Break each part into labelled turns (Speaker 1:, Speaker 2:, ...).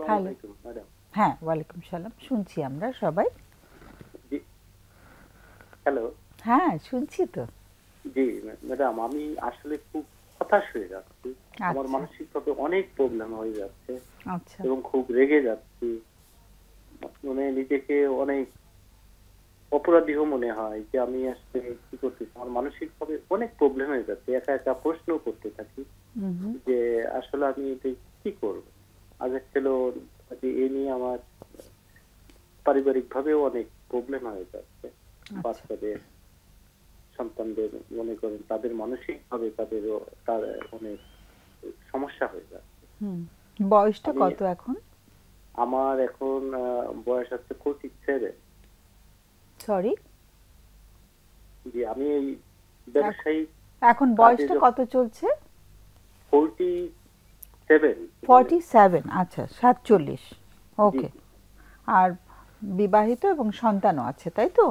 Speaker 1: আসসালামু
Speaker 2: হ্যালো।
Speaker 1: আলাইকুম ম্যাডাম।
Speaker 2: হ্যাঁ, ওয়ালাইকুম সালাম। শুনছি আমরা সবাই।
Speaker 1: জি, হ্যালো।
Speaker 2: হ্যাঁ, শুনছি তো।
Speaker 1: জি, ম্যাডাম আমি আসলে খুব হতাশ হয়ে যাচ্ছি। আমার
Speaker 2: আচ্ছা,
Speaker 1: মানসিকভাবে অনেক প্রবলেম হয়ে যাচ্ছে
Speaker 2: আচ্ছা,
Speaker 1: এবং খুব রেগে যাচ্ছি। মানে নিজেকে অনেক অপরাধীও মনে হয় যে আমি আসলে কি করতেছি। আমার মানসিকভাবে অনেক প্রবলেম হয়ে যাচ্ছে। একা, একা প্রশ্ন করতে থাকি
Speaker 2: হুম,
Speaker 1: যে আসলে আমি এটা কি করব? আগের চেয়েও যে এ নিয়ে আমার পারিবারিকভাবেও অনেক প্রবলেম হয়ে যাচ্ছে।
Speaker 2: আচ্ছা,
Speaker 1: বাচ্চাদের সন্তানদের মনে করেন তাদের মানসিকভাবে তাদেরও তার অনেক সমস্যা হয়ে যায়।
Speaker 2: হুম। বয়সটা
Speaker 1: আমি
Speaker 2: কত এখন?
Speaker 1: আমার এখন বয়স হচ্ছে 47।
Speaker 2: সরি?
Speaker 1: জি, আমি এই
Speaker 2: এখন
Speaker 1: ব্যবসায়িক
Speaker 2: এখন
Speaker 1: কাজে
Speaker 2: বয়সটা কত চলছে?
Speaker 1: 47 মানে
Speaker 2: 47। আচ্ছা, 47।
Speaker 1: জি
Speaker 2: ওকে। আর বিবাহিত এবং সন্তানও আছে, তাই তো?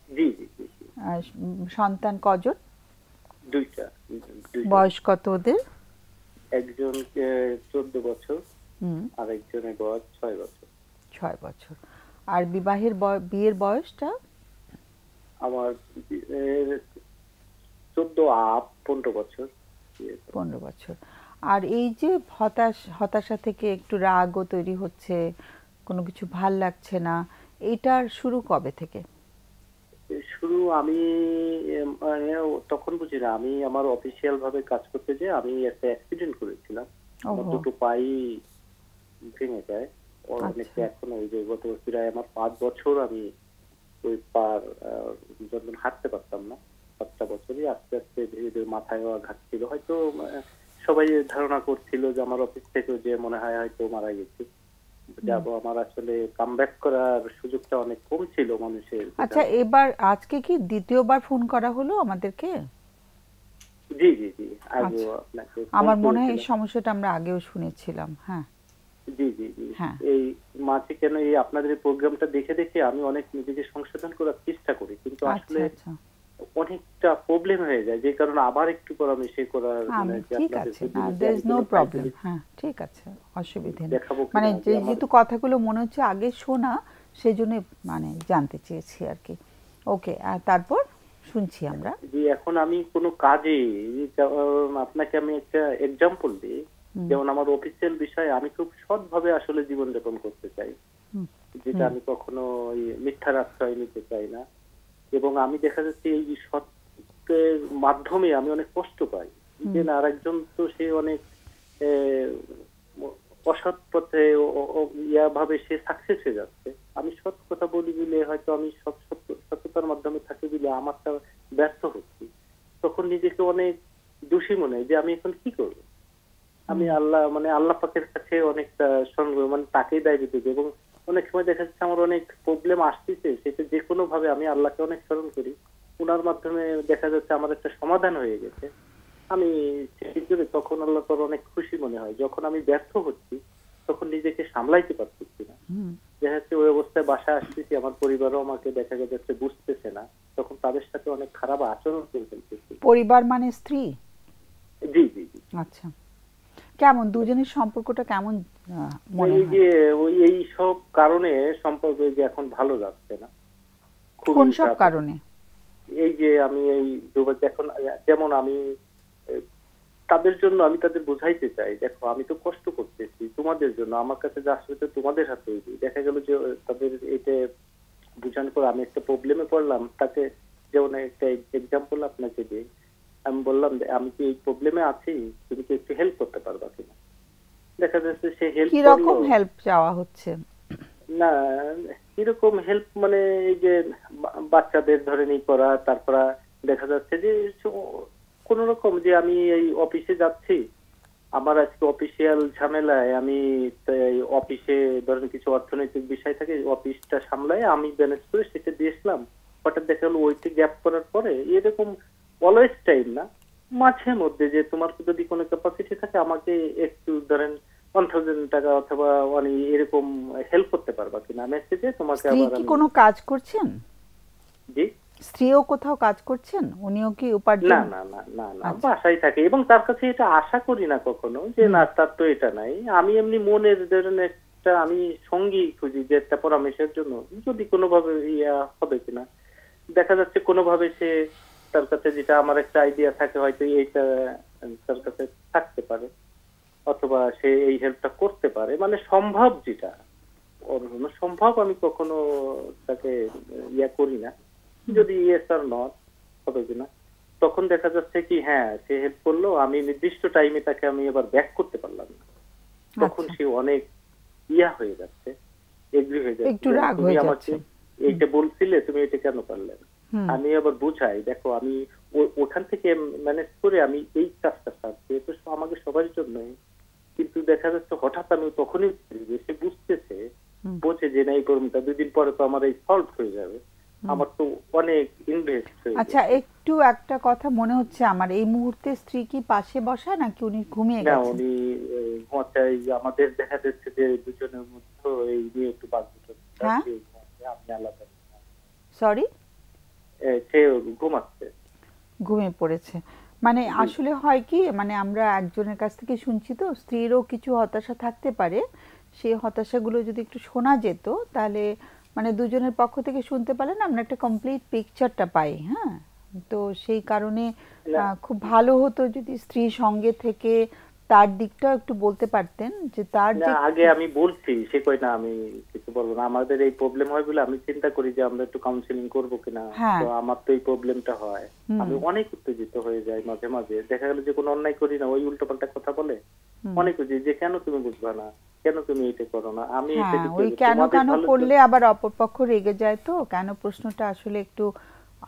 Speaker 1: জি জি জি জি
Speaker 2: আর সন্তান কজন?
Speaker 1: দুইটা দুইজন।
Speaker 2: বয়স কত ওদের?
Speaker 1: একজন 14 বছর
Speaker 2: হুম,
Speaker 1: আর একজনের বয়স 6 বছর।
Speaker 2: 6 বছর। আর বিয়ের বয়সটা?
Speaker 1: আমার 15 বছর।
Speaker 2: 15 বছর। আর এই যে হতাশা থেকে একটু রাগও তৈরি হচ্ছে, কোনো কিছু ভাল লাগছে না, এইটার শুরু কবে থেকে?
Speaker 1: শুরু আমি মানে তখন বুঝি না। আমি আমার অফিসিয়াল ভাবে কাজ করতে যেয়ে আমি একটা অ্যাক্সিডেন্ট করেছিলাম। আমার
Speaker 2: ওহো!
Speaker 1: দুটো পাই ভেঙে যায়। অনেকটা
Speaker 2: আচ্ছা।
Speaker 1: এখনো ওই যে গত প্রায় আমার 5 বছর আমি ওই পার যখন হাঁটতে পারতাম না। 5টা বছরই আস্তে আস্তে ধীরে ধীরে মাথায়ও আঘাত ছিল। হয়তো সবাই ধারণা করছিল যে আমার অফিস থেকেও যে মনে হয় হয়তো মারা গেছি।
Speaker 2: হুম।
Speaker 1: যাবো আমার আসলে কামব্যাক করার সুযোগটা অনেক কম ছিল মানুষের
Speaker 2: আচ্ছা,
Speaker 1: যেখানে।
Speaker 2: এবার আজকে কি দ্বিতীয়বার ফোন করা হলো আমাদেরকে?
Speaker 1: জি জি জি আগেও
Speaker 2: আচ্ছা।
Speaker 1: আপনাকে ফোন
Speaker 2: আমার মনে হয় এই
Speaker 1: করেছিলাম।
Speaker 2: সমস্যাটা আমরা আগেও শুনেছিলাম। হ্যাঁ,
Speaker 1: জি জি জি
Speaker 2: হ্যাঁ।
Speaker 1: এই মাঝে কেন এই আপনাদের এই প্রোগ্রামটা দেখে দেখে আমি অনেক নিজেকে সংশোধন করার চেষ্টা করি, কিন্তু
Speaker 2: আচ্ছা,
Speaker 1: আসলে
Speaker 2: আচ্ছা।
Speaker 1: অনেকটা প্রবলেম হয়ে যায় যে কারণে আবার একটু পর আমি সে করার মানে
Speaker 2: আমি
Speaker 1: যে
Speaker 2: ঠিক
Speaker 1: আপনাদের
Speaker 2: আছে। না,
Speaker 1: প্রতিদিন যে
Speaker 2: there
Speaker 1: আমি
Speaker 2: is no
Speaker 1: কোনো
Speaker 2: problem.
Speaker 1: সাইকেলিস্ট
Speaker 2: হ্যাঁ, ঠিক আছে। অসুবিধে নেই।
Speaker 1: দেখাবো
Speaker 2: মানে
Speaker 1: কিনা যে আমার।
Speaker 2: যেহেতু কথাগুলো মনে হচ্ছে আগে শোনা, সেজন্যই মানে জানতে চেয়েছি আরকি। ওকে, আর তারপর? শুনছি আমরা।
Speaker 1: যে এখন আমি কোনো কাজে যেমন আপনাকে আমি একটা এক্সাম্পল দিই।
Speaker 2: হুম,
Speaker 1: যেমন আমার অফিসিয়াল বিষয়ে আমি খুব সৎভাবে আসলে জীবনযাপন করতে চাই,
Speaker 2: হুম,
Speaker 1: যেটা
Speaker 2: হুম,
Speaker 1: আমি কখনো ওই মিথ্যার আশ্রয় নিতে চাই না। এবং আমি দেখা যাচ্ছে এই সত্যের মাধ্যমে আমি অনেক কষ্ট পাই।
Speaker 2: হুম,
Speaker 1: যে না আরেকজন তো সে অনেক এ, অসৎ পথে ভাবে সে সাকসেস হয়ে যাচ্ছে। আমি সৎ কথা বলি বলে হয়তো আমি সততার মাধ্যমে থাকি বলে আমারটা ব্যর্থ হচ্ছি। তখন নিজেকে অনেক দোষী মনে হয় যে আমি এখন কি করব। আমি
Speaker 2: হুম,
Speaker 1: আল্লাহ মানে আল্লাহ পাকের কাছে অনেকটা মানে তাকেই দায় দিতে হবে। এবং অনেক সময় দেখা যাচ্ছে আমার অনেক প্রবলেম আসতেছে, সেটা যে কোনো ভাবে আমি আল্লাহকে অনেক স্মরণ করি। উনার মাধ্যমে দেখা যাচ্ছে আমার একটা সমাধান হয়ে গেছে। আমি সেই করে তখন আল্লাহ তাআলা অনেক খুশি মনে হয়। যখন আমি ব্যর্থ হচ্ছি তখন নিজেকে সামলাইতে পারতেছি না।
Speaker 2: হুম।
Speaker 1: দেখা যাচ্ছে ওই অবস্থায় বাসায় আসতেছি, আমার পরিবারও আমাকে দেখা যাচ্ছে বুঝতেছে না। তখন তাদের সাথে অনেক খারাপ আচরণ করে ফেলতেছি।
Speaker 2: পরিবার মানে স্ত্রী?
Speaker 1: জি জি জি
Speaker 2: আচ্ছা। কেমন দুজনের সম্পর্কটা কেমন মনে
Speaker 1: এই
Speaker 2: হয়?
Speaker 1: যে ওই এই সব কারণে সম্পর্ক এই যে এখন ভালো যাচ্ছে না, খুবই
Speaker 2: কোন সব
Speaker 1: খারাপ।
Speaker 2: কারণে?
Speaker 1: এই যে আমি এই এখন যেমন আমি আহ, তাদের জন্য আমি তাদের বোঝাইতে চাই, দেখো আমি তো কষ্ট করতেছি তোমাদের জন্য, আমার কাছে যা আসবে তো তোমাদের হাতে। দেখা গেল যে তাদের এটা বুঝানোর পর আমি একটা প্রবলেমে পড়লাম তাকে। যেমন একটা এক্সাম্পল আপনাকে দিই। আমি বললাম যে আমি কি এই প্রবলেমে আছি, তুমি কি একটু হেল্প করতে পারবা কিনা। দেখা যাচ্ছে সে হেল্প
Speaker 2: কি
Speaker 1: করলো।
Speaker 2: রকম হেল্প চাওয়া হচ্ছে?
Speaker 1: না, এরকম হেল্প মানে এই যে বাচ্চাদের ধরে ই করা, তারপর দেখা যাচ্ছে যে কোন রকম যে আমি এই অফিসে যাচ্ছি, আমার আজকে অফিসিয়াল ঝামেলায় আমি এই অফিসে ধরেন কিছু অর্থনৈতিক বিষয় থাকে, অফিসটা সামলায় আমি ম্যানেজ করে সেটা দিয়েছিলাম। হঠাৎ দেখা গেলো ওইটি গ্যাপ করার পরে এরকম অলওয়েজ টাইম না, মাঝে মধ্যে যে তোমার যদি কোনো ক্যাপাসিটি থাকে আমাকে একটু ধরেন 1000 টাকা অথবা মানে এরকম হেল্প করতে পারবা কিনা মেসেজে তোমাকে
Speaker 2: স্ত্রী
Speaker 1: আবার
Speaker 2: কি
Speaker 1: আমি।
Speaker 2: কোনো কাজ করছেন?
Speaker 1: জি
Speaker 2: স্ত্রীও কোথাও কাজ করছেন? উনিও কি
Speaker 1: না
Speaker 2: উপার্জন?
Speaker 1: না না না না
Speaker 2: আচ্ছা।
Speaker 1: বাসায় থাকে এবং তার কাছে এটা আশা করি না কখনো যে
Speaker 2: হুম,
Speaker 1: না তার তো এটা নাই। আমি এমনি মনের ধরেন একটা আমি সঙ্গী খুঁজি যে একটা পরামর্শের জন্য, যদি কোনোভাবে ইয়া হবে কিনা। দেখা যাচ্ছে কোনোভাবে সে তার কাছে যেটা আমার একটা আইডিয়া থাকে হয়তো এইটা তার কাছে থাকতে পারে, অথবা সে এই হেল্পটা করতে পারে, মানে সম্ভব যেটা ওর জন্য সম্ভব, আমি কখনো তাকে ইয়া করি না। যদি ইয়েস আর নট হবে কিনা, তখন দেখা যাচ্ছে কি হ্যাঁ সে হেল্প করলো, আমি নির্দিষ্ট টাইমে তাকে আমি এবার ব্যাক করতে পারলাম না, তখন
Speaker 2: আচ্ছা,
Speaker 1: সে অনেক ইয়া হয়ে যাচ্ছে, এগ্রি হয়ে যাচ্ছে,
Speaker 2: একটু
Speaker 1: যে
Speaker 2: রাগ
Speaker 1: তুমি
Speaker 2: হয়ে
Speaker 1: আমাকে
Speaker 2: যাচ্ছে।
Speaker 1: এইটা বলছিলে, তুমি এটা কেন পারলে না।
Speaker 2: হুম।
Speaker 1: আমি আবার বুঝাই, দেখো আমি ওখান থেকে ম্যানেজ করে আমি এই কাজটা সারছি, এটা তো আমাকে সবার জন্যই, কিন্তু দেখা যাচ্ছে হঠাৎ আমি তখনই সে বুঝতেছে,
Speaker 2: হুম।
Speaker 1: বোঝে যে না এই প্রবলেমটা 2 দিন পরে তো আমার এই সলভ হয়ে যাবে,
Speaker 2: হুম।
Speaker 1: আমার তো অনেক ইনভেস্ট হয়ে
Speaker 2: আচ্ছা,
Speaker 1: গেছে।
Speaker 2: একটু একটা কথা মনে হচ্ছে আমার, এই মুহূর্তে স্ত্রী কি পাশে বসা নাকি উনি ঘুমিয়ে
Speaker 1: না
Speaker 2: গেছেন?
Speaker 1: উনি ঘুমাচ্ছে, এই যে আমাদের দেখা যাচ্ছে যে দুজনের মধ্যে এই নিয়ে একটু বাকবিতন্ড,
Speaker 2: হ্যাঁ,
Speaker 1: সে ঘুমাচ্ছে, আমি আলাদা।
Speaker 2: সরি,
Speaker 1: সে ঘুমাচ্ছে।
Speaker 2: ঘুমিয়ে পড়েছে। মানে
Speaker 1: জি
Speaker 2: আসলে হয় কি, মানে আমরা একজনের কাছ থেকে শুনছি তো স্ত্রীরও কিছু হতাশা থাকতে পারে, সেই হতাশাগুলো যদি একটু শোনা যেত তাহলে মানে দুজনের পক্ষ থেকে শুনতে পারলে না আমরা একটা কমপ্লিট পিকচারটা পাই। হ্যাঁ, তো সেই কারণে
Speaker 1: না
Speaker 2: খুব ভালো হতো যদি স্ত্রী সঙ্গে থেকে তার দিকটাও একটু বলতে পারতেন যে তার
Speaker 1: না
Speaker 2: যে
Speaker 1: আগে আমি বলছি, সে কই না আমি কিছু বলবো না, আমাদের এই প্রবলেম হয় বলে আমি চিন্তা করি যে আমরা একটু কাউন্সিলিং করবো কিনা।
Speaker 2: হ্যাঁ।
Speaker 1: তো আমার তো এই প্রবলেমটা হয়,
Speaker 2: হুম।
Speaker 1: আমি অনেক উত্তেজিত হয়ে যাই মাঝে মাঝে, দেখা গেল যে কোনো অন্যায় করি না, ওই উল্টোপাল্টা কথা বলে
Speaker 2: হুম।
Speaker 1: অনেক বুঝি যে কেন তুমি বুঝবা না, কেন তুমি এটা করো না, আমি
Speaker 2: হ্যাঁ,
Speaker 1: সেদিকে
Speaker 2: ওই কেন
Speaker 1: তোমাদের
Speaker 2: কেন
Speaker 1: ভালোর
Speaker 2: করলে
Speaker 1: জন্য।
Speaker 2: আবার অপরপক্ষ রেগে যায়, তো কেন প্রশ্নটা আসলে একটু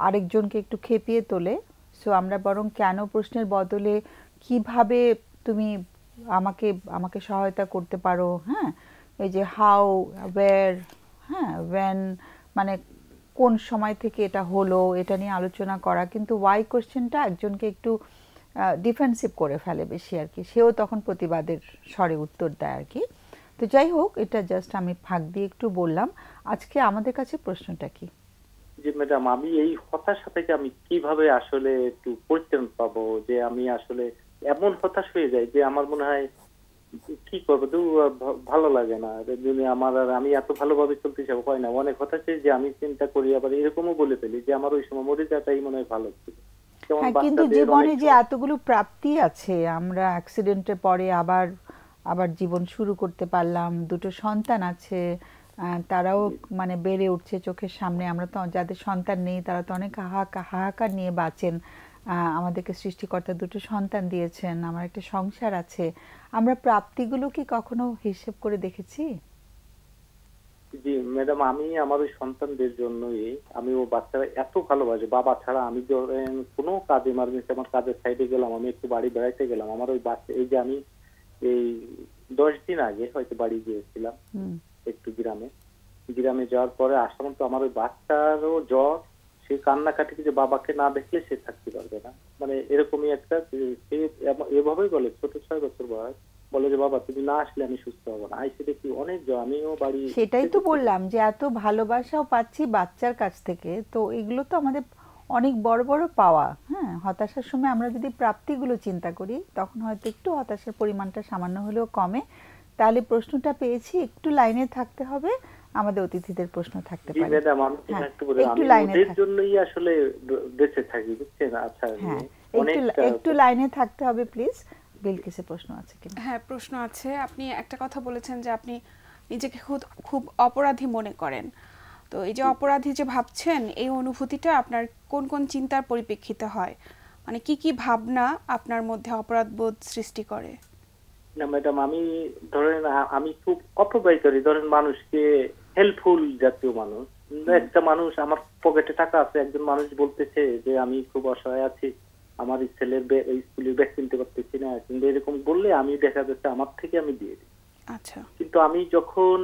Speaker 2: আরেকজনকে একটু খেপিয়ে তোলে। সো আমরা বরং কেন প্রশ্নের বদলে কিভাবে তুমি আমাকে আমাকে সহায়তা করতে পারো। হ্যাঁ, এই যে হাউ, ওয়্যার, হ্যাঁ, ওয়েন, মানে কোন সময় থেকে এটা হলো এটা নিয়ে আলোচনা করা, কিন্তু ওয়াই কোশ্চেনটা একজনকে একটু ডিফেন্সিভ করে ফেলে বেশি আর কি, সেও তখন প্রতিবাদের স্বরে উত্তর দেয় আর কি। তো যাই হোক, এটা জাস্ট আমি ফাঁক দিয়ে একটু বললাম। আজকে আমাদের কাছে প্রশ্নটা কি?
Speaker 1: যে ম্যাডাম আমি এই হতাশা থেকে আমি কিভাবে আসলে একটু পরিত্রাণ পাবো, যে আমি আসলে এমন হতাশ হয়ে যাই যে আমার মনে হয় কি করবো, ভালো লাগে না যদি আমার, আর আমি এত ভালোভাবে চলতে চাবো হয় না, অনেক হতাশে যে আমি চিন্তা করি, আবার এরকমও বলে ফেলি যে আমার ওই সময় মরে যাওয়াটাই মনে হয় ভালো ছিল। যেমন
Speaker 2: হ্যাঁ, কিন্তু
Speaker 1: বাচ্চাদের অনেক
Speaker 2: জীবনে যে
Speaker 1: সময়।
Speaker 2: এতগুলো প্রাপ্তি আছে, আমরা অ্যাক্সিডেন্টের পরে আবার আবার জীবন শুরু করতে পারলাম, দুটো সন্তান আছে, তারাও মানে বেড়ে উঠছে চোখের সামনে। আমরা তো যাদের সন্তান নেই তারা তো অনেক হাহাকার নিয়ে বাঁচেন। আমাদেরকে সৃষ্টিকর্তা দুটো সন্তান দিয়েছেন, আমার একটা সংসার আছে। আমরা প্রাপ্তিগুলো কি কখনো হিসেব করে দেখেছি?
Speaker 1: জি ম্যাডাম, আমি আমার ওই সন্তানদের জন্যই, আমি ও বাচ্চারা এত ভালোবাসি, বাবা ছাড়া আমি ধরেন কোনো কাজ ইমার্জেন্সি, আমার কাজের সাইডে গেলাম, আমি একটু বাড়ি বেড়াইতে গেলাম, আমার ওই বাচ্চা, এই যে আমি এই 10 দিন আগে হয়তো বাড়ি গিয়েছিলাম
Speaker 2: হুম।
Speaker 1: একটু গ্রামে, গ্রামে যাওয়ার পরে আসলাম, তো আমার ওই বাচ্চারও জ্বর, সে কান্নাকাটি, যে বাবাকে না দেখলে সে থাকতে পারবে না, মানে এরকমই একটা সে এভাবেই বলে, ছোট 6 বছর বয়স, বলে যে বাবা তুমি না আসলে আমি সুস্থ হবো না, আইসে দেখি অনেক জ্বর, আমিও বাড়ি
Speaker 2: সেটাই তো
Speaker 1: যেতে।
Speaker 2: বললাম যে এত ভালোবাসাও পাচ্ছি বাচ্চার কাছ থেকে, তো এগুলো তো আমাদের অনেক বড় বড় পাওয়া। হ্যাঁ, হতাশার সময় আমরা যদি প্রাপ্তিগুলো চিন্তা করি তখন হয়তো একটু হতাশার পরিমাণটা সামান্য হলেও কমে। তাহলে প্রশ্নটা পেয়েছি, একটু লাইনে থাকতে হবে, আমাদের অতিথিদের প্রশ্ন থাকতে
Speaker 1: জি
Speaker 2: পারে।
Speaker 1: ম্যাডাম, আমি
Speaker 2: হ্যাঁ,
Speaker 1: একটু বলি,
Speaker 2: একটু
Speaker 1: আমি
Speaker 2: লাইনে
Speaker 1: ওদের
Speaker 2: থাক।
Speaker 1: জন্যই আসলে বেঁচে থাকি বুঝছেন। আচ্ছা
Speaker 2: হ্যাঁ, একটু
Speaker 1: অনেকটা।
Speaker 2: একটু লাইনে থাকতে হবে প্লিজ। বিলকিসের প্রশ্ন আছে কিনা?
Speaker 3: হ্যাঁ, প্রশ্ন আছে। আপনি একটা কথা বলেছেন যে আপনি নিজেকে খুব খুব অপরাধী মনে করেন। তো এই যে অপরাধী যে ভাবছেন, এই অনুভূতিটা আপনার কোন কোন চিন্তার পরিপ্রেক্ষিতে হয়? মানে কি কি ভাবনা আপনার মধ্যে অপরাধবোধ সৃষ্টি করে?
Speaker 1: না ম্যাডাম, আমি ধরেন আমি খুব অপব্যয় করি, ধরেন মানুষকে হেল্পফুল জাতীয় মানুষ। একটা মানুষ, আমার পকেটে টাকা আছে, একজন মানুষ বলতেছে যে আমি খুব অসহায় আছি, আমার এই ছেলের স্কুলের ব্যাগ কিনতে পারতেছি না, কিন্তু এরকম বললে আমি দেখা যাচ্ছে আমার থেকে আমি দিয়ে দিই।
Speaker 3: আচ্ছা।
Speaker 1: কিন্তু আমি যখন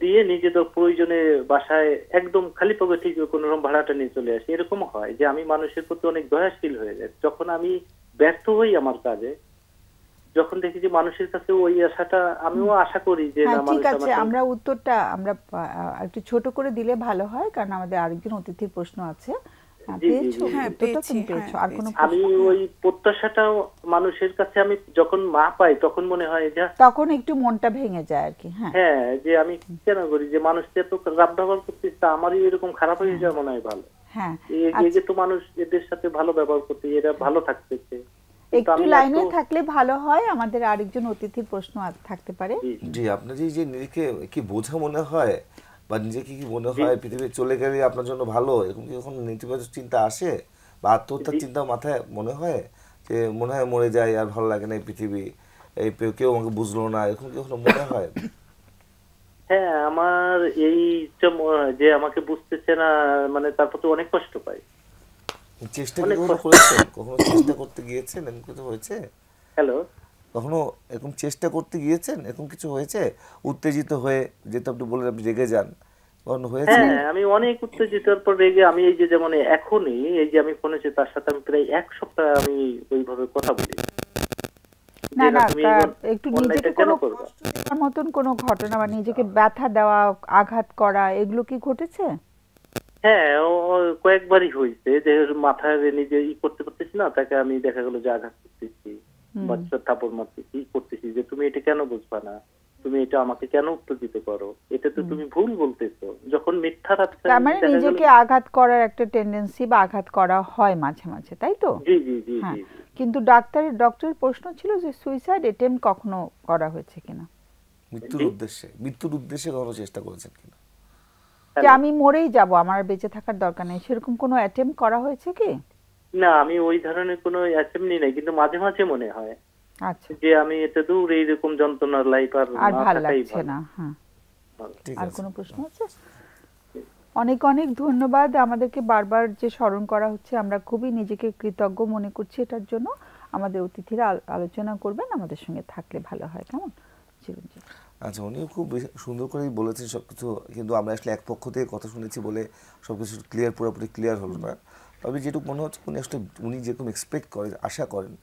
Speaker 1: দিয়ে নিজেদের প্রয়োজনে বাসায় একদম খালি পকেটে কোন রকম ভাড়াটা নিয়ে চলে আসি, এরকম হয় যে আমি মানুষের প্রতি অনেক দয়াশীল হয়ে যাই। যখন আমি ব্যর্থ হই আমার কাজে, যখন দেখি যে মানুষের কাছে ওই আশাটা, আমিও আশা করি যে
Speaker 2: হ্যাঁ,
Speaker 1: না
Speaker 2: ঠিক
Speaker 1: মানুষ
Speaker 2: আছে,
Speaker 1: আমাকে।
Speaker 2: আমরা উত্তরটা আমরা একটু ছোট করে দিলে ভালো হয়, কারণ আমাদের আরেকজন অতিথির প্রশ্ন আছে। হ্যাঁ,
Speaker 1: জি, জি,
Speaker 2: পেয়েছো,
Speaker 1: জি।
Speaker 3: হ্যাঁ,
Speaker 2: উত্তরটা তুমি
Speaker 3: পেয়েছি,
Speaker 2: পেয়েছো।
Speaker 3: হ্যাঁ,
Speaker 2: আর কোনো
Speaker 3: পেয়েছি।
Speaker 1: আমি
Speaker 2: প্রশ্ন?
Speaker 1: ওই প্রত্যাশাটাও মানুষের কাছে আমি যখন না পাই তখন মনে হয় যে
Speaker 2: তখন একটু মনটা ভেঙে যায় আর কি। হ্যাঁ,
Speaker 1: হ্যাঁ, যে আমি কেন করি, যে মানুষ এত রাব ব্যবহার করতেছে, আমারই এরকম খারাপ হয়ে যাওয়া মনে হয় ভালো।
Speaker 2: হ্যাঁ।
Speaker 1: এগে তো মানুষ এদের সাথে ভালো ব্যবহার করতে, এরা ভালো থাকতেছে, কিন্তু
Speaker 2: একটু
Speaker 1: আমি এত
Speaker 2: লাইনে থাকলে ভালো হয়, আমাদের আরেকজন অতিথির প্রশ্ন থাকতে পারে।
Speaker 1: জি
Speaker 4: জি, আপনার যে নিজেকে কি বোঝা মনে হয় বা নিজেকে কি মনে
Speaker 1: জি
Speaker 4: হয় পৃথিবী চলে গেলে আপনার জন্য ভালো, এরকম কি কখনো নেতিবাচক চিন্তা আসে বা আত্মহত্যার
Speaker 1: জি
Speaker 4: চিন্তা মাথায় মনে হয় যে মনে হয় মরে যায় আর ভালো লাগে না এই পৃথিবী, এই কেউ আমাকে বুঝলো না, এরকম কি কখনো মনে হয়?
Speaker 1: হ্যাঁ, আমার এই যে আমাকে বুঝতেছে না, মানে তার প্রতি অনেক কষ্ট পাই,
Speaker 4: চেষ্টা কি
Speaker 1: অনেক
Speaker 4: কখনো
Speaker 1: কষ্ট।
Speaker 4: করেছেন, কখনো চেষ্টা করতে গিয়েছেন, এরকম কিছু হয়েছে?
Speaker 1: হ্যালো।
Speaker 4: কখনো এরকম চেষ্টা করতে গিয়েছেন, এরকম কিছু হয়েছে উত্তেজিত হয়ে, যেহেতু আপনি বললেন আপনি রেগে যান, কখনো হয়েছে?
Speaker 1: হ্যাঁ, আমি অনেক উত্তেজিতর পর রেগে আমি এই যে যেমন এখনই এই যে আমি ফোনে তার সাথে আমি প্রায় 1 সপ্তাহ আমি ওইভাবে কথা বলি
Speaker 2: না
Speaker 1: যে না
Speaker 2: না,
Speaker 1: তুমি এই
Speaker 2: একটু
Speaker 1: অন্যায়টা
Speaker 2: নিজেকে
Speaker 1: কেন
Speaker 2: কোনো
Speaker 1: করবা।
Speaker 2: কষ্ট দেওয়ার মতন কোনো ঘটনা বা নিজেকে ব্যথা দেওয়া, আঘাত করা, এগুলো কি ঘটেছে?
Speaker 1: হ্যাঁ, ও কয়েকবারই হয়েছে যে মাথায় নিজে করতে করতেছি না, তাকে আমি দেখা গেল যে আঘাত করতেছি, বাচ্চা থাপড় মারতেছি, করতেছি যে তুমি এটা কেন বুঝবা না, তুমি এটা আমাকে কেন উত্তেজিত করো, এটা তো তুমি ভুল বলতেছো, যখন মিথ্যা রাস্তায়
Speaker 2: তার মানে
Speaker 1: দেখা গেল।
Speaker 2: নিজেকে আঘাত করার একটা টেন্ডেন্সি বা আঘাত করা হয় মাঝে মাঝে, তাই তো?
Speaker 1: জি জি জি
Speaker 2: হ্যাঁ,
Speaker 1: জি।
Speaker 2: কিন্তু ডক্টরের প্রশ্ন ছিল যে সুইসাইড অ্যাটেম্প্ট কখনো করা হয়েছে কিনা,
Speaker 4: মৃত্যুর উদ্দেশ্যে কখনো চেষ্টা করেছেন কিনা?
Speaker 2: যে আমি মরেই যাব, আমার আর বেঁচে থাকার দরকার নেই, সেরকম কোনো অ্যাটেম্প্ট করা হয়েছে কি?
Speaker 1: না, আমি ওই ধরনের কোনো অ্যাসেম্বলি নাই, কিন্তু মাঝে মাঝে মনে হয়
Speaker 2: আচ্ছা,
Speaker 1: যে আমি এতে দূর এইরকম যন্ত্রণার লাইফ আর
Speaker 2: আর
Speaker 1: না
Speaker 2: ভাল
Speaker 1: থাকাই
Speaker 2: লাগছে
Speaker 1: ভালো।
Speaker 2: না। হ্যাঁ,
Speaker 4: ঠিক
Speaker 2: আর
Speaker 4: আছে।
Speaker 2: কোনো প্রশ্ন আছে? অনেক অনেক ধন্যবাদ। আমাদেরকে বারবার যে স্মরণ করা হচ্ছে, আমরা খুবই নিজেকে কৃতজ্ঞ মনে করছি এটার জন্য। আমাদের অতিথিরা আলোচনা করবেন, আমাদের সঙ্গে থাকলে ভালো হয়, কেমন চিরঞ্জিত?
Speaker 4: আচ্ছা, উনিও খুব সুন্দর করেই বলেছেন সবকিছু, কিন্তু আমরা আসলে এক পক্ষ থেকে কথা শুনেছি বলে সবকিছু পুরোপুরি ক্লিয়ার হলো না। তবে যেটুকু মনে হচ্ছে উনি যেরকম এক্সপেক্ট করেন, আশা করেন,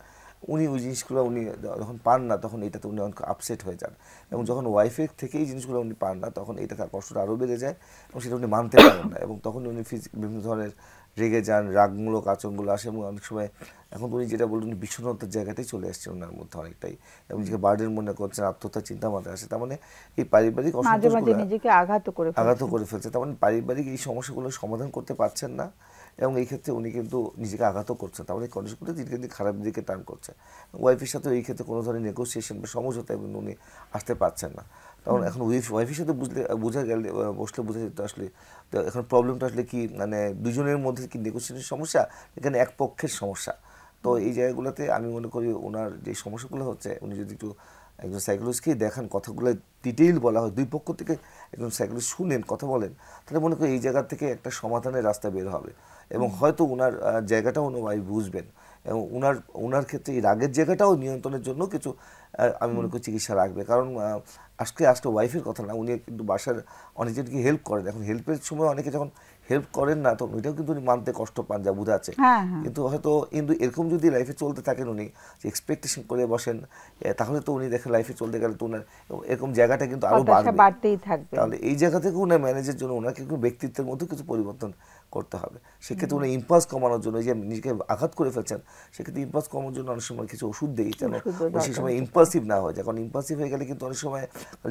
Speaker 4: উনি ওই জিনিসগুলো উনি যখন পান না তখন এটাতে উনি অনেক আপসেট হয়ে যান, এবং যখন ওয়াইফের থেকে এই জিনিসগুলো উনি পান না তখন এটা তার কষ্টটা আরও বেড়ে যায় এবং সেটা উনি মানতে পারেন না, এবং তখন উনি বিভিন্ন ধরনের রেগে যান, রাগমূলক আচরণগুলো আসে, এবং অনেক সময় এখন উনি যেটা বললেন বিষণ্ণতার জায়গাতেই চলে আসছে ওনার মধ্যে অনেকটাই, এবং নিজেকে বার্ডেন মনে করছেন, আত্মহত্যার চিন্তা মাথায় আসে। তার মানে এই পারিবারিক
Speaker 2: মাঝে মাঝে
Speaker 4: অসন্তোষগুলো
Speaker 2: নিজেকে আঘাত
Speaker 4: করে ফেলছে, তার মানে পারিবারিক এই সমস্যাগুলো সমাধান করতে পারছেন না, এবং এই ক্ষেত্রে উনি কিন্তু নিজেকে আঘাতও করছেন, তার মানে কন্ডিশনগুলো দিকে দিকে খারাপ দিকে টার্ন করছে। ওয়াইফের সাথে এই ক্ষেত্রে কোনো ধরনের নেগোসিয়েশন বা সমঝোতায় উনি আসতে পারছেন না। তখন এখন ওয়াইফের সাথে বোঝা গেলে, বসলে বোঝা যেত আসলে তো এখন প্রবলেমটা আসলে কি, মানে দুজনের মধ্যে কি নেগোসিয়েশনের সমস্যা, এখানে এক পক্ষের সমস্যা। তো এই জায়গাগুলোতে আমি মনে করি ওনার যে সমস্যাগুলো হচ্ছে, উনি যদি একটু একজন সাইকোলজিস্টকেই দেখান, কথাগুলো ডিটেইল বলা হয়, দুই পক্ষ থেকে একজন সাইকোলজিস্ট শুনেন, কথা বলেন, তাহলে মনে করি এই জায়গা থেকে একটা সমাধানের রাস্তা বের হবে, এবং হয়তো ওনার জায়গাটাও উনি বুঝবেন, এবং ওনার ক্ষেত্রে এই রাগের জায়গাটাও নিয়ন্ত্রণের জন্য কিছু আমি মনে করি চিকিৎসা রাখবে। কারণ আজকে ওয়াইফের কথা না, উনি কিন্তু বাসার অনেকজনকে হেল্প করেন, এখন হেল্পের সময় অনেকে যখন হেল্প করেন না তখন ওইটাও কিন্তু উনি মানতে কষ্ট পান, যা বোঝা আছে।
Speaker 2: হ্যাঁ, হ্যাঁ।
Speaker 4: কিন্তু এরকম যদি লাইফে চলতে থাকেন উনি, যে এক্সপেকটেশন করে বসেন, তাহলে তো উনি দেখেন লাইফে চলতে গেলে তো ওনার এরকম জায়গাটা কিন্তু আরো
Speaker 2: হতাশা
Speaker 4: বাড়বে,
Speaker 2: বাড়তেই থাকবে।
Speaker 4: তাহলে এই জায়গা থেকে ওনার ম্যানেজের জন্য ওনাকে একটু ব্যক্তিত্বের মধ্যে কিছু পরিবর্তন করতে হবে। সেক্ষেত্রে উনি ইম্পালস কমানোর জন্য, যে নিজেকে আঘাত করে ফেলছেন, সেক্ষেত্রে ইম্পালস কমানোর জন্য অনেক সময় কিছু ওষুধ দেই, যেন সেই সময় ইম্পালসিভ না হয়। যখন ইম্পালসিভ হয়ে গেলে কিন্তু অনেক সময়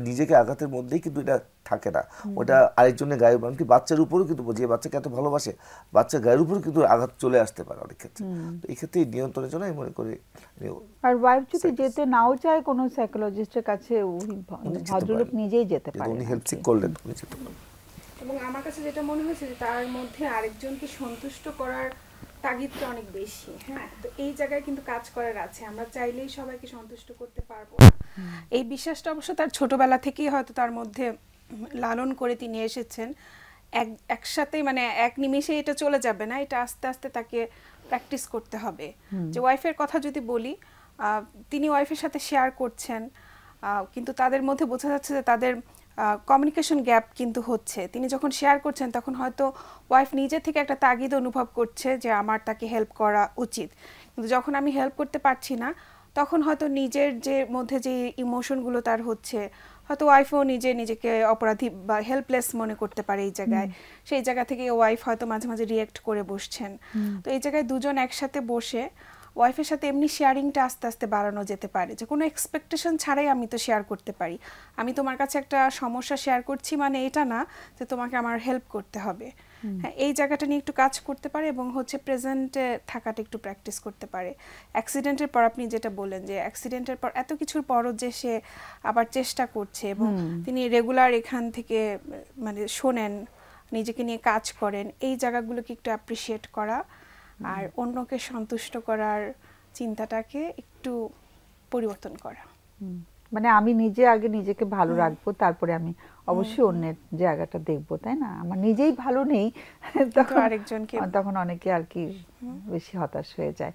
Speaker 4: নিজেকে আঘাতের মধ্যেই কিন্তু এটা থাকে না, ওটা আরেকজনের গায়ে, এমনকি বাচ্চার উপরেও কিন্তু, যে বাচ্চাকে এত ভালোবাসে, বাচ্চার গায়ের উপরেও কিন্তু আঘাত চলে আসতে পারে অনেক ক্ষেত্রে। তো এই ক্ষেত্রে নিয়ন্ত্রণের জন্য আমি মনে করি
Speaker 2: আর ওয়াইফ যদি যেতে নাও চায় কোনো সাইকোলজিস্টের কাছে, ভদ্রলোক নিজেই যেতে পারে,
Speaker 4: উনি হেল্প সিক করলেন, উনি যেতে পারেন।
Speaker 3: এবং আমার কাছে যেটা মনে হয়েছে যে তার মধ্যে আরেকজনকে সন্তুষ্ট করার তাগিদটা অনেক বেশি। হ্যাঁ, তো এই জায়গায় কিন্তু কাজ করার আছে, আমরা চাইলেই সবাইকে সন্তুষ্ট করতে পারবো না। এই বিশ্বাসটা অবশ্য তার ছোটবেলা থেকেই হয়তো তার মধ্যে লালন করে তিনি এসেছেন। একসাথে মানে এক নিমেষে এটা চলে যাবে না, এটা আস্তে আস্তে তাকে প্র্যাকটিস করতে হবে। যে ওয়াইফের কথা যদি বলি, তিনি ওয়াইফের সাথে শেয়ার করছেন, কিন্তু তাদের মধ্যে বোঝা যাচ্ছে যে তাদের কমিউনিকেশন গ্যাপ কিন্তু হচ্ছে। তিনি যখন শেয়ার করছেন তখন হয়তো ওয়াইফ নিজে থেকে একটা তাগিদ অনুভব করছে যে আমার তাকে হেল্প করা উচিত, কিন্তু যখন আমি হেল্প করতে পারছি না তখন হয়তো নিজের যে মধ্যে যে ইমোশনগুলো তার হচ্ছে, হয়তো ওয়াইফও নিজেকে অপরাধী বা হেল্পলেস মনে করতে পারে এই জায়গায়, সেই জায়গা থেকে ওয়াইফ হয়তো মাঝে মাঝে রিয়েক্ট করে বসছেন। তো এই জায়গায় দুজন একসাথে বসে ওয়াইফের সাথে এমনি শেয়ারিংটা আস্তে আস্তে বাড়ানো যেতে পারে, যে কোনো এক্সপেকটেশন ছাড়াই আমি তো শেয়ার করতে পারি। আমি তোমার কাছে একটা সমস্যা শেয়ার করছি মানে এটা না যে তোমাকে আমার হেল্প করতে হবে। হ্যাঁ, এই জায়গাটা নিয়ে একটু কাজ করতে পারে এবং হচ্ছে প্রেজেন্টে থাকাটা একটু প্র্যাকটিস করতে পারে। অ্যাক্সিডেন্টের পর আপনি যেটা বললেন যে অ্যাক্সিডেন্টের পর এত কিছুর পরও যে সে আবার চেষ্টা করছে এবং তিনি রেগুলার এখান থেকে মানে শোনেন, নিজেকে নিয়ে কাজ করেন, এই জায়গাগুলোকে একটু অ্যাপ্রিসিয়েট করা আর অন্যকে সন্তুষ্ট করার চিন্তাটাকে একটু পরিবর্তন করা।
Speaker 2: মানে আমি নিজে আগে নিজেকে ভালো রাখবো, তারপরে আমি অবশ্যই অন্যের জায়গাটা দেখবো, তাই না? আমার নিজেই ভালো নেই তখন
Speaker 3: আরেকজনকে
Speaker 2: তখন অনেকে আর কি বেশি হতাশ হয়ে যায়।